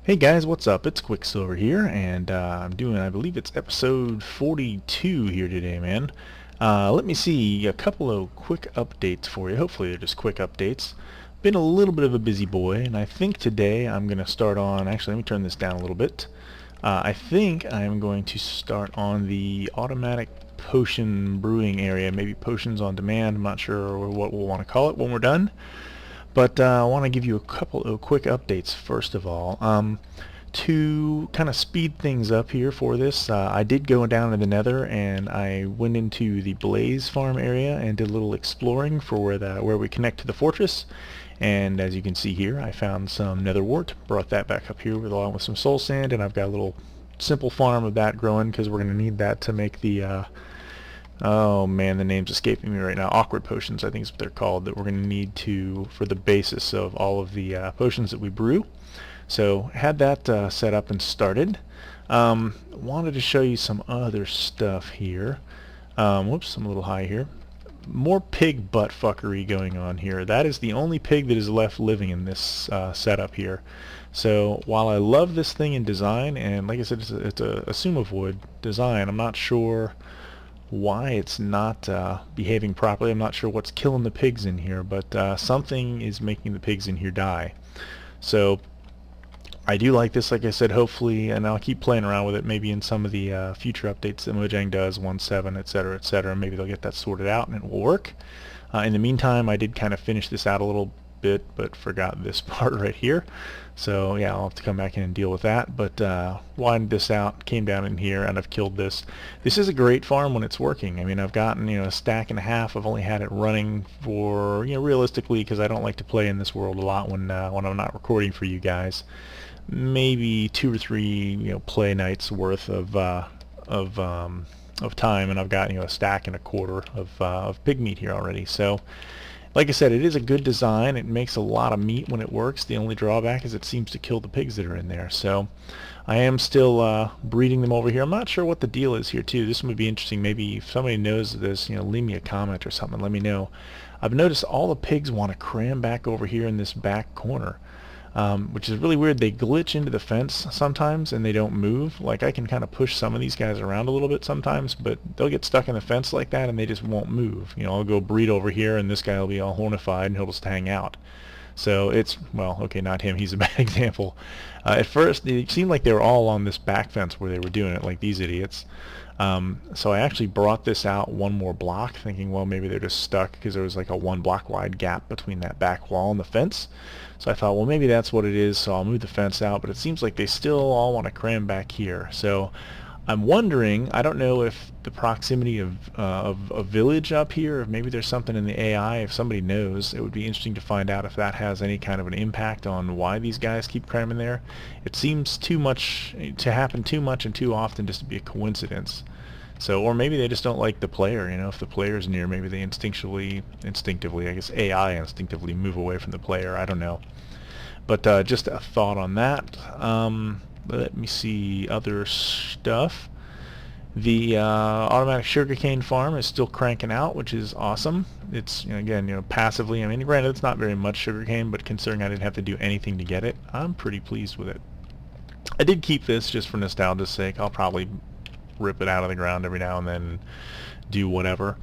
Hey guys, what's up? It's Quicksilver here, and I'm doing, I believe it's episode 42 here today, man. Let me see a couple of quick updates for you. Hopefully they're just quick updates. Been a little bit of a busy boy, and I think today I'm going to start on, actually let me turn this down a little bit. I think I'm going to start on the automatic potion brewing area, maybe potions on demand. I'm not sure what we'll want to call it when we're done. But I want to give you a couple of quick updates first of all. To kind of speed things up here for this, I did go down to the Nether and I went into the Blaze Farm area and did a little exploring for where we connect to the fortress. And as you can see here, I found some Nether wart, brought that back up here along with some soul sand, and I've got a little simple farm of that growing because we're going to need that to make the oh man, the name's escaping me right now. Awkward potions, I think is what they're called, that we're going to need for the basis of all of the potions that we brew. So had that set up and started. Wanted to show you some other stuff here. Whoops, I'm a little high here. More pig butt fuckery going on here. That is the only pig that is left living in this setup here. So while I love this thing in design, and like I said, it's a Assumawood design, I'm not sure why it's not behaving properly. I'm not sure what's killing the pigs in here, but something is making the pigs in here die. So I do like this, like I said, hopefully, and I'll keep playing around with it, maybe in some of the future updates that Mojang does, 1.7, etc., etc. Maybe they'll get that sorted out and it will work. In the meantime, I did kind of finish this out a little bit, but forgot this part right here. So yeah, I'll have to come back in and deal with that. But widened this out, came down in here, and I've killed this. This is a great farm when it's working. I mean, I've gotten a stack and a half. I've only had it running for realistically, because I don't like to play in this world a lot when I'm not recording for you guys. Maybe 2 or 3 play nights worth of time, and I've got a stack and a quarter of pig meat here already. So like I said, it is a good design. It makes a lot of meat when it works. The only drawback is it seems to kill the pigs that are in there. So I am still breeding them over here. I'm not sure what the deal is here too. This would be interesting. Maybe if somebody knows this, leave me a comment or something. Let me know. I've noticed all the pigs want to cram back over here in this back corner. Which is really weird. They glitch into the fence sometimes and they don't move. Like, I can kind of push some of these guys around a little bit sometimes, but they'll get stuck in the fence like that and they just won't move. I'll go breed over here and this guy will be all hornified and he'll just hang out. So it's, well, okay, not him, he's a bad example. At first it seemed like they were all on this back fence where they were doing it, like these idiots. So I actually brought this out one more block, thinking, well, maybe they're just stuck because there was like a 1 block wide gap between that back wall and the fence. So I thought, well, maybe that's what it is, so I'll move the fence out, but it seems like they still all want to cram back here. So I'm wondering, I don't know if the proximity of a village up here, if maybe there's something in the AI, if somebody knows, it would be interesting to find out if that has any kind of an impact on why these guys keep cramming there. It seems too much to happen too much and too often just to be a coincidence. So, or maybe they just don't like the player, if the player's near, maybe they instinctively, I guess AI instinctively move away from the player, I don't know. But just a thought on that. Let me see other stuff. The automatic sugarcane farm is still cranking out, which is awesome. It's, again, passively, I mean, granted it's not very much sugarcane, but considering I didn't have to do anything to get it, I'm pretty pleased with it. I did keep this just for nostalgia's sake. I'll probably rip it out of the ground every now and then and do whatever.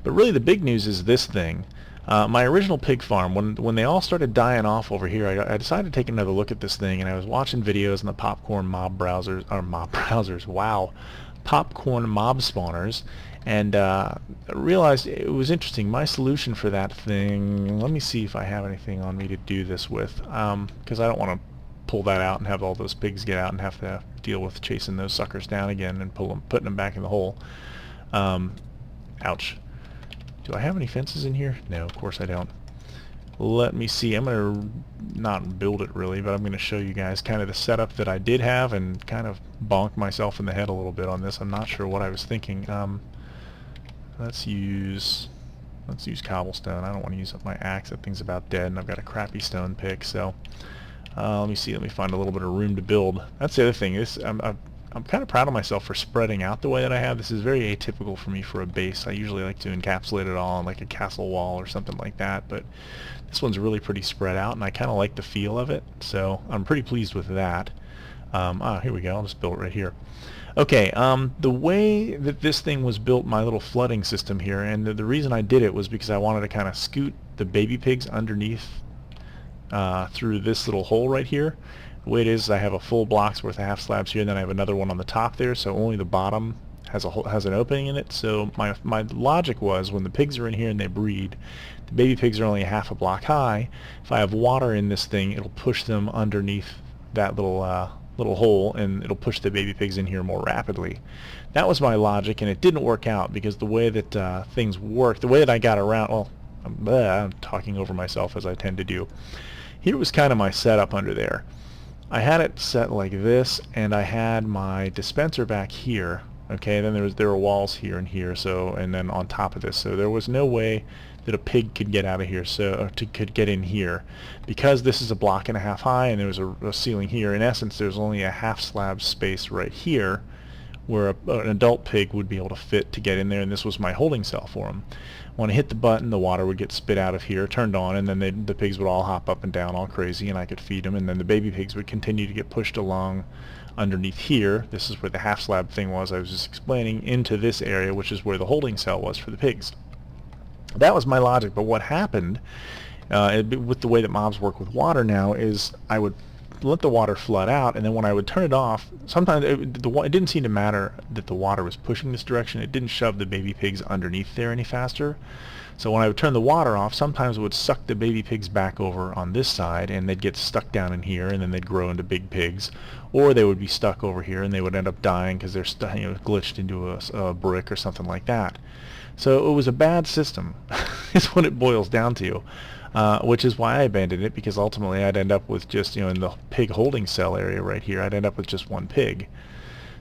But really the big news is this thing. My original pig farm, when they all started dying off over here, I decided to take another look at this thing, and I was watching videos in the popcorn mob browsers, wow, popcorn mob spawners, and realized it was interesting. My solution for that thing, let me see if I have anything on me to do this with, because I don't want to pull that out and have all those pigs get out and have to deal with chasing those suckers down again and putting them back in the hole. Ouch. Do I have any fences in here? No, of course I don't. Let me see. I'm going to not build it really, but I'm going to show you guys kind of the setup that I did have and kind of bonk myself in the head a little bit on this. I'm not sure what I was thinking. Let's use cobblestone. I don't want to use up my axe. That thing's about dead, and I've got a crappy stone pick, so let me see. Let me find a little bit of room to build. That's the other thing. I'm kind of proud of myself for spreading out the way that I have. This is very atypical for me for a base. I usually like to encapsulate it all in like a castle wall or something like that, but this one's really pretty spread out, and I kind of like the feel of it, so I'm pretty pleased with that. Here we go. I'll just build it right here. Okay, the way that this thing was built, my little flooding system here, and the reason I did it was because I wanted to kind of scoot the baby pigs underneath through this little hole right here. The way it is, I have a full block's worth of half slabs here, and then I have another one on the top there, so only the bottom has an opening in it. So my logic was, when the pigs are in here and they breed, the baby pigs are only half a block high. If I have water in this thing, it'll push them underneath that little hole, and it'll push the baby pigs in here more rapidly. That was my logic, and it didn't work out because the way that things work, the way that I got around, well, I'm talking over myself as I tend to do. Here was kind of my setup under there. I had it set like this, and I had my dispenser back here. Okay, then there were walls here and here, so, and then on top of this, so there was no way that a pig could get out of here, so could get in here, because this is a block and a half high, and there was a ceiling here. In essence, there's only a half slab space right here where an adult pig would be able to fit to get in there, and this was my holding cell for them. When I hit the button, the water would get spit out of here, turned on, and then the pigs would all hop up and down all crazy, and I could feed them, and then the baby pigs would continue to get pushed along underneath here. This is where the half slab thing was I was just explaining, into this area, which is where the holding cell was for the pigs. That was my logic, but what happened with the way that mobs work with water now is I would let the water flood out, and then when I would turn it off, sometimes it didn't seem to matter that the water was pushing this direction. It didn't shove the baby pigs underneath there any faster. So when I would turn the water off, sometimes it would suck the baby pigs back over on this side, and they'd get stuck down in here, and then they'd grow into big pigs, or they would be stuck over here and they would end up dying because they're glitched into a brick or something like that. So it was a bad system is what it boils down to, which is why I abandoned it, because ultimately I'd end up with just, in the pig holding cell area right here, I'd end up with just one pig.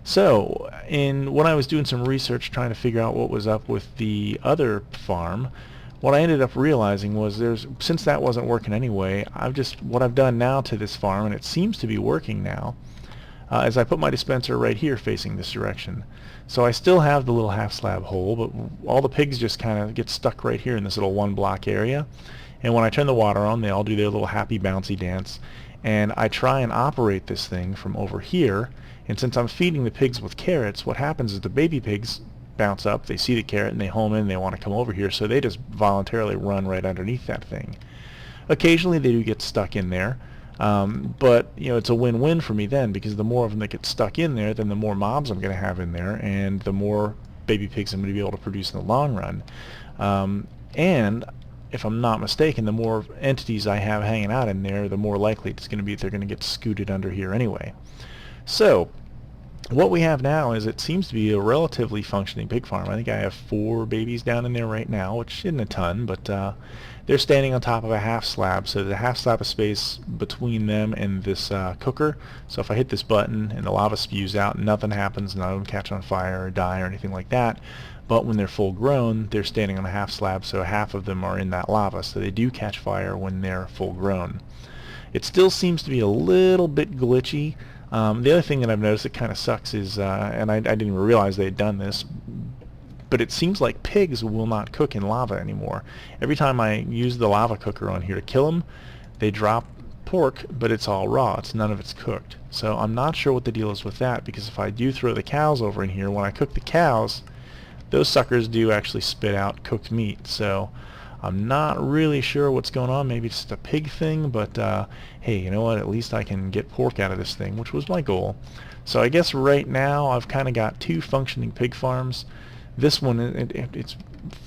So when I was doing some research trying to figure out what was up with the other farm, what I ended up realizing was since that wasn't working anyway, what I've done now to this farm, and it seems to be working now, is I put my dispenser right here facing this direction. So I still have the little half slab hole, but all the pigs just kind of get stuck right here in this little one block area. And when I turn the water on, they all do their little happy bouncy dance. And I try and operate this thing from over here. And since I'm feeding the pigs with carrots, what happens is the baby pigs bounce up, they see the carrot, and they home in, and they want to come over here, so they just voluntarily run right underneath that thing. Occasionally they do get stuck in there, but it's a win-win for me then, because the more of them that get stuck in there, then the more mobs I'm going to have in there, and the more baby pigs I'm going to be able to produce in the long run. And if I'm not mistaken, the more entities I have hanging out in there, the more likely it's going to be that they're going to get scooted under here anyway. So what we have now is, it seems to be a relatively functioning pig farm. I think I have 4 babies down in there right now, which isn't a ton, but they're standing on top of a half slab, so there's a half slab of space between them and this cooker. So if I hit this button and the lava spews out, nothing happens, none of them catch on fire or die or anything like that. But when they're full grown, they're standing on a half slab, so half of them are in that lava, so they do catch fire when they're full grown. It still seems to be a little bit glitchy. The other thing that I've noticed that kind of sucks is, and I didn't even realize they had done this, but it seems like pigs will not cook in lava anymore. Every time I use the lava cooker on here to kill them, they drop pork, but it's all raw. None of it's cooked. So I'm not sure what the deal is with that, because if I do throw the cows over in here, when I cook the cows, those suckers do actually spit out cooked meat. So I'm not really sure what's going on. Maybe it's just a pig thing, but hey, you know what? At least I can get pork out of this thing, which was my goal. So I guess right now I've kind of got 2 functioning pig farms. This one, it's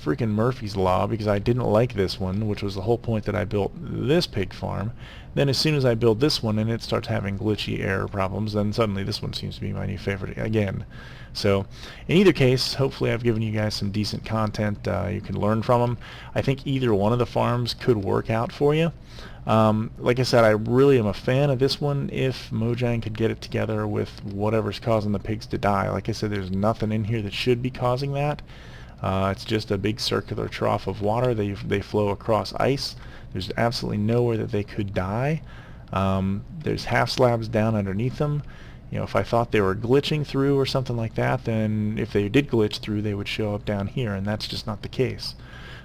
freaking Murphy's Law, because I didn't like this one, which was the whole point that I built this pig farm. Then as soon as I build this one and it starts having glitchy error problems, then suddenly this one seems to be my new favorite again. So in either case, hopefully I've given you guys some decent content you can learn from them. I think either one of the farms could work out for you. Like I said, I really am a fan of this one if Mojang could get it together with whatever's causing the pigs to die. Like I said, there's nothing in here that should be causing that. It's just a big circular trough of water. They flow across ice. There's absolutely nowhere that they could die. There's half slabs down underneath them. If I thought they were glitching through or something like that, then if they did glitch through, they would show up down here, and that's just not the case.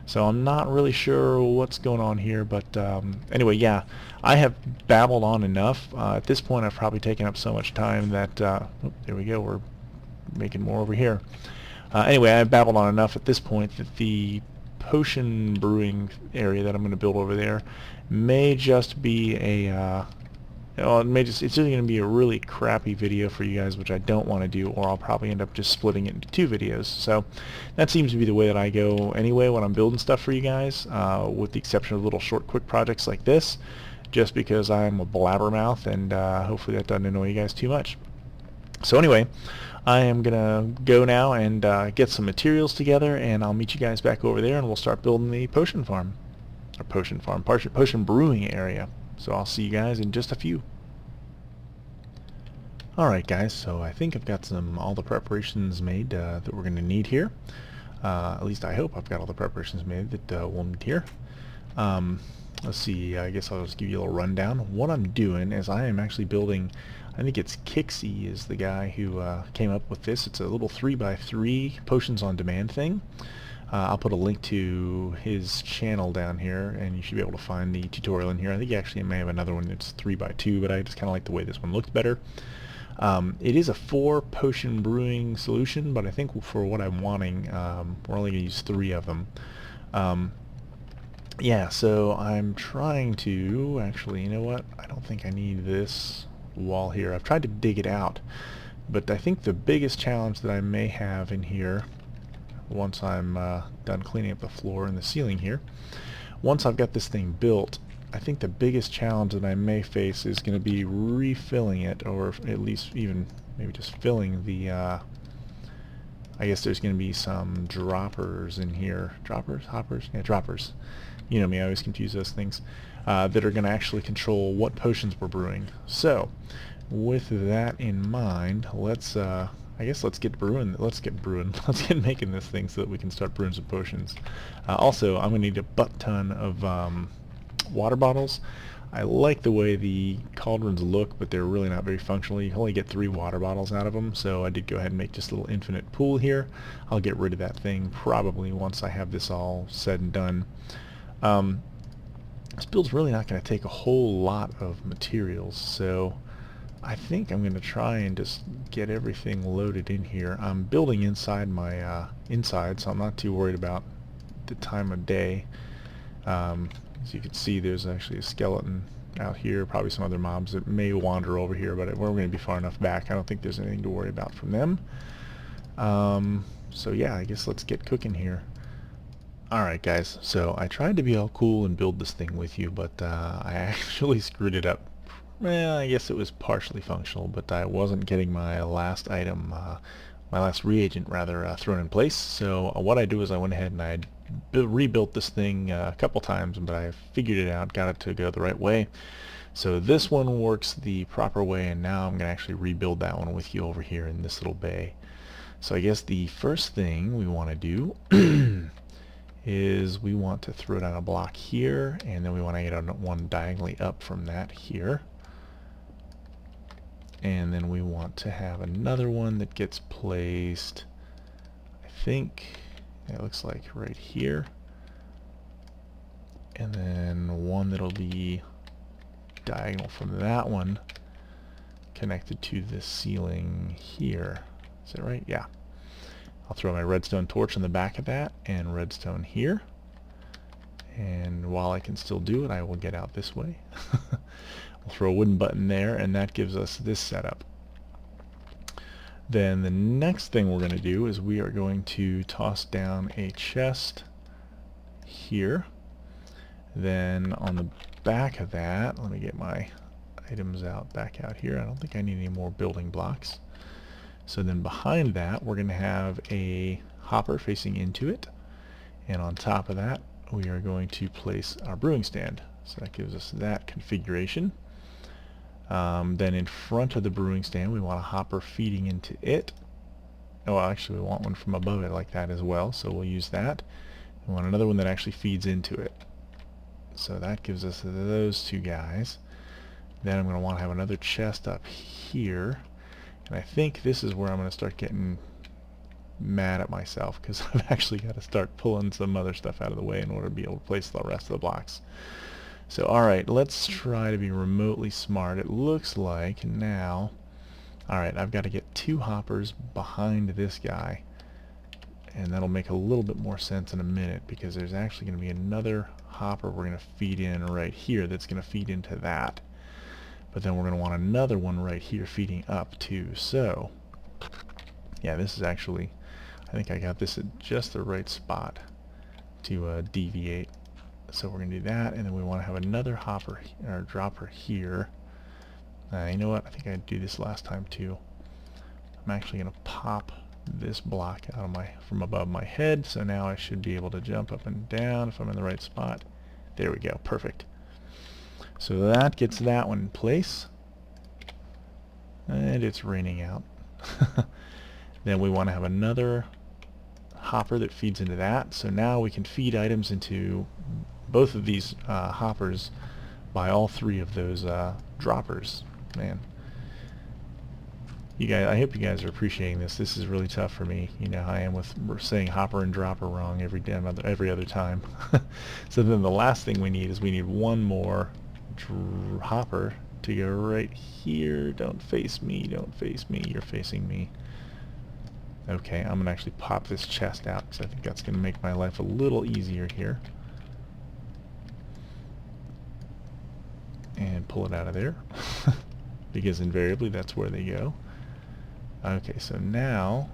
So I'm not really sure what's going on here, but anyway, yeah, I have babbled on enough. At this point, I've probably taken up so much time that, oh, there we go, we're making more over here. Anyway, I've babbled on enough at this point that the potion brewing area that I'm going to build over there may just be a well, it's either going to be a really crappy video for you guys, which I don't want to do, or I'll probably end up just splitting it into 2 videos. So that seems to be the way that I go anyway when I'm building stuff for you guys, with the exception of little short quick projects like this, just because I'm a blabbermouth, and hopefully that doesn't annoy you guys too much. So anyway, I am going to go now and get some materials together, and I'll meet you guys back over there, and we'll start building the potion farm. Or potion brewing area. So I'll see you guys in just a few. Alright guys, so I think I've got all the preparations made that we're going to need here. At least I hope I've got all the preparations made that we'll need here. Let's see, I guess I'll just give you a little rundown. What I'm doing is I am actually building, I think it's Ckixy is the guy who came up with this. It's a little 3x3 potions on demand thing. I'll put a link to his channel down here, and you should be able to find the tutorial in here. I think actually it may have another one that's 3x2, but I just kind of like the way this one looks better. It is a 4 potion brewing solution, but I think for what I'm wanting, we're only going to use 3 of them. Yeah, so I'm trying to, actually, you know what? I don't think I need this wall here. I've tried to dig it out, but I think the biggest challenge that I may have in here, once I'm done cleaning up the floor and the ceiling here, once I've got this thing built, I think the biggest challenge that I may face is going to be refilling it, or at least even maybe just filling the, I guess there's going to be some droppers in here. Droppers? Hoppers? Yeah, droppers. You know me, I always confuse those things. That are going to actually control what potions we're brewing. So, with that in mind, let's, I guess let's get brewing. Let's get making this thing so that we can start brewing some potions. Also, I'm going to need a butt-ton of water bottles. I like the way the cauldrons look, but they're really not very functional. You only get 3 water bottles out of them, so I did go ahead and make just a little infinite pool here. I'll get rid of that thing probably once I have this all said and done. This build's really not going to take a whole lot of materials, so I think I'm going to try and just get everything loaded in here. I'm building inside my inside, so I'm not too worried about the time of day. As you can see, there's actually a skeleton out here, probably some other mobs that may wander over here, but we're going to be far enough back. I don't think there's anything to worry about from them. So yeah, I guess let's get cooking here. Alright guys, so I tried to be all cool and build this thing with you, but I actually screwed it up. Well, I guess it was partially functional, but I wasn't getting my last item, my last reagent rather, thrown in place. So what I do is I went ahead and I rebuilt this thing a couple times, but I figured it out, got it to go the right way. So this one works the proper way, and now I'm going to actually rebuild that one with you over here in this little bay. So I guess the first thing we want to do is we want to throw down a block here, and then we want to get one diagonally up from that here. And then we want to have another one that gets placed, I think, it looks like right here. And then one that'll be diagonal from that one, connected to the ceiling here. Is that right? Yeah. I'll throw my redstone torch in the back of that, and redstone here. And while I can still do it, I will get out this way. We'll throw a wooden button there, and that gives us this setup. Then the next thing we're going to do is we are going to toss down a chest here. Then on the back of that, let me get my items back out here. I don't think I need any more building blocks. So then behind that, we're going to have a hopper facing into it. And on top of that, we are going to place our brewing stand. So that gives us that configuration. Then in front of the brewing stand, we want a hopper feeding into it. Oh, actually, we want one from above it like that as well, so we'll use that. We want another one that actually feeds into it. So that gives us those 2 guys. Then I'm going to want to have another chest up here. And I think this is where I'm going to start getting mad at myself because I've actually got to start pulling some other stuff out of the way in order to be able to place the rest of the blocks. So alright, let's try to be remotely smart. It looks like now, alright, I've got to get 2 hoppers behind this guy, and that'll make a little bit more sense in a minute because there's actually going to be another hopper we're going to feed in right here that's going to feed into that. But then we're going to want another one right here feeding up too. So yeah, this is actually, I think I got this at just the right spot to deviate. So we're going to do that, and then we want to have another hopper or dropper here. You know what? I think I did this last time too. I'm actually going to pop this block out of from above my head, so now I should be able to jump up and down if I'm in the right spot. There we go. Perfect. So that gets that one in place, and it's raining out. Then we want to have another hopper that feeds into that, so now we can feed items into both of these hoppers by all 3 of those droppers. Man, you guys, I hope you guys are appreciating this. This is really tough for me. You know how I am with saying hopper and dropper wrong every other time. So then the last thing we need is we need one more hopper to go right here. Don't face me, don't face me, you're facing me. Okay, I'm gonna actually pop this chest out because I think that's gonna make my life a little easier here. And pull it out of there because invariably that's where they go. Okay, so now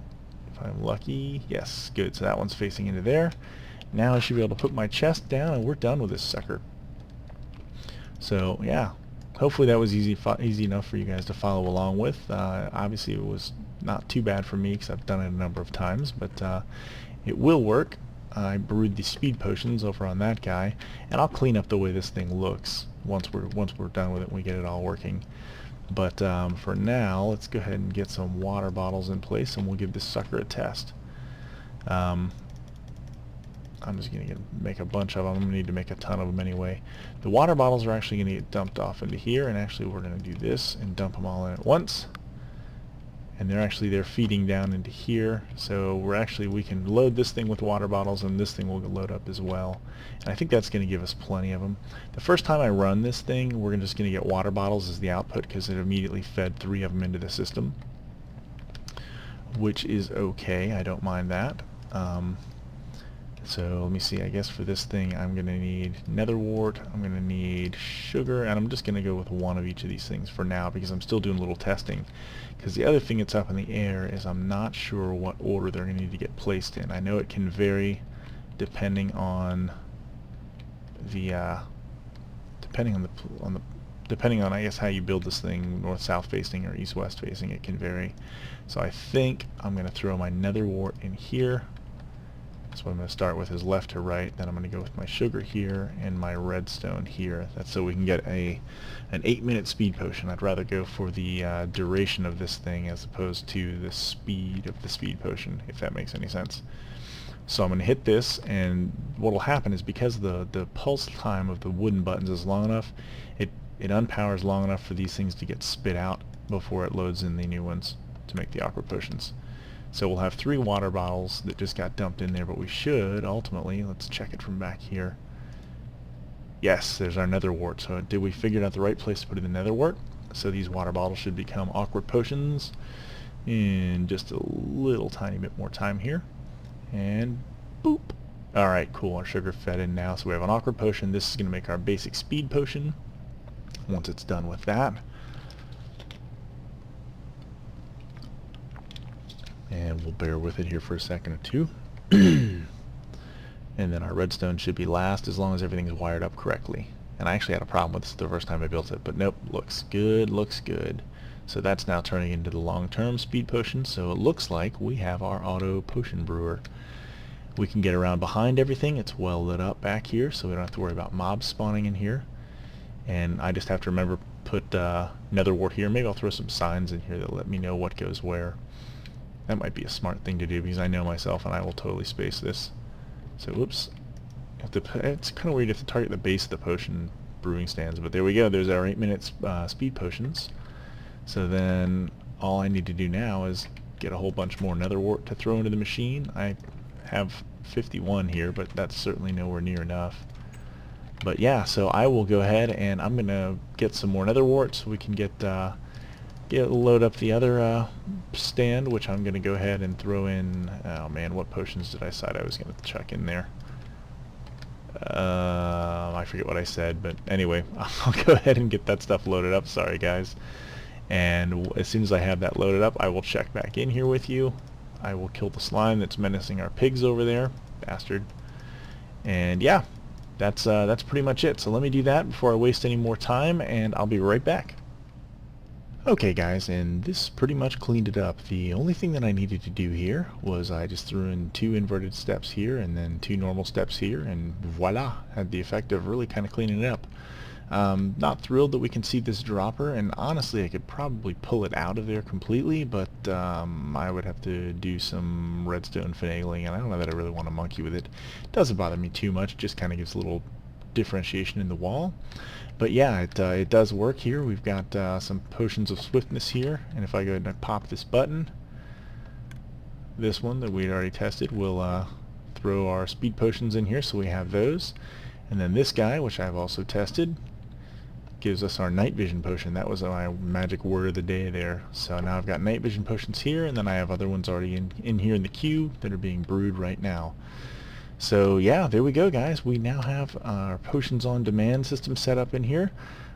if I'm lucky, yes, good, so that one's facing into there. Now I should be able to put my chest down and we're done with this sucker. So yeah, hopefully that was easy enough for you guys to follow along with. Obviously it was not too bad for me because I've done it a number of times, but it will work. I brewed the speed potions over on that guy, and I'll clean up the way this thing looks once we're done with it and we get it all working. But for now, let's go ahead and get some water bottles in place, and we'll give this sucker a test. I'm just going to make a bunch of them. I'm going to need to make a ton of them anyway. The water bottles are actually going to get dumped off into here, and actually we're going to do this and dump them all in at once. And they're feeding down into here, so we can load this thing with water bottles, and this thing will load up as well. And I think that's going to give us plenty of them. The first time I run this thing, we're just going to get water bottles as the output because it immediately fed 3 of them into the system, which is okay. I don't mind that. So let me see, I guess for this thing I'm going to need nether wart, I'm going to need sugar, and I'm just going to go with 1 of each of these things for now because I'm still doing a little testing. Because the other thing that's up in the air is I'm not sure what order they're going to need to get placed in. I know it can vary depending on the depending on I guess how you build this thing, north-south facing or east-west facing. It can vary. So I think I'm going to throw my nether wart in here. So what I'm going to start with is left to right, then I'm going to go with my sugar here and my redstone here. That's so we can get an 8-minute speed potion. I'd rather go for the duration of this thing as opposed to the speed of the speed potion, if that makes any sense. So I'm going to hit this, and what will happen is because the pulse time of the wooden buttons is long enough, it unpowers long enough for these things to get spit out before it loads in the new ones to make the aqua potions. So we'll have 3 water bottles that just got dumped in there, but we should ultimately, let's check it from back here. Yes, there's our nether wart. So did we figure out the right place to put in the nether wart? So these water bottles should become aqua potions in just a little tiny bit more time here. And boop. Alright, cool. Our sugar fed in now. So we have an aqua potion. This is going to make our basic speed potion once it's done with that. And we'll bear with it here for a second or two. And then our redstone should be last as long as everything is wired up correctly. And I actually had a problem with this the first time I built it, but nope, looks good, looks good. So that's now turning into the long-term speed potion, so it looks like we have our auto potion brewer. We can get around behind everything. It's well lit up back here, so we don't have to worry about mobs spawning in here. And I just have to remember put nether wart here. Maybe I'll throw some signs in here that let me know what goes where. That might be a smart thing to do because I know myself and I will totally space this. So whoops. It's kind of weird you have to target the base of the potion brewing stands, but there we go. There's our 8-minute speed potions. So then all I need to do now is get a whole bunch more nether wart to throw into the machine. I have 51 here, but that's certainly nowhere near enough. But yeah, so I will go ahead and I'm gonna get some more nether wart so we can load up the other stand, which I'm gonna go ahead and throw in. Oh man, what potions did I decide I was gonna chuck in there? I forget what I said, but anyway, I'll go ahead and get that stuff loaded up. Sorry guys. And as soon as I have that loaded up, I will check back in here with you. I will kill the slime that's menacing our pigs over there, bastard. And yeah, that's pretty much it. So let me do that before I waste any more time, and I'll be right back. Okay guys, and this pretty much cleaned it up. The only thing that I needed to do here was I just threw in 2 inverted steps here and then 2 normal steps here, and voila, had the effect of really kind of cleaning it up. Not thrilled that we can see this dropper, and honestly I could probably pull it out of there completely, but I would have to do some redstone finagling, and I don't know that I really want to monkey with it. It doesn't bother me too much, it just kind of gives a little differentiation in the wall. But yeah, it does work here. We've got some potions of swiftness here, and if I go ahead and pop this button, this one that we had already tested will throw our speed potions in here, so we have those. And then this guy, which I've also tested, gives us our night vision potion. That was my magic word of the day there. So now I've got night vision potions here, and then I have other ones already in here in the queue that are being brewed right now. So yeah, there we go guys. We now have our potions on demand system set up in here.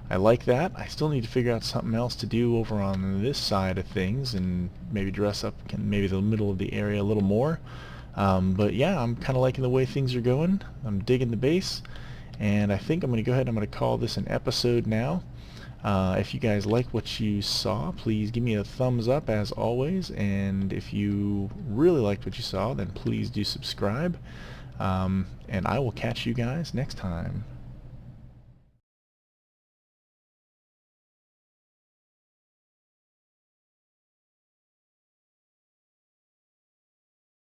I like that. I still need to figure out something else to do over on this side of things and maybe dress up maybe the middle of the area a little more. But yeah, I'm kind of liking the way things are going. I'm digging the base, and I think I'm going to go ahead and I'm going to call this an episode now. If you guys like what you saw, please give me a thumbs up as always, and if you really liked what you saw, then please do subscribe. And I will catch you guys next time.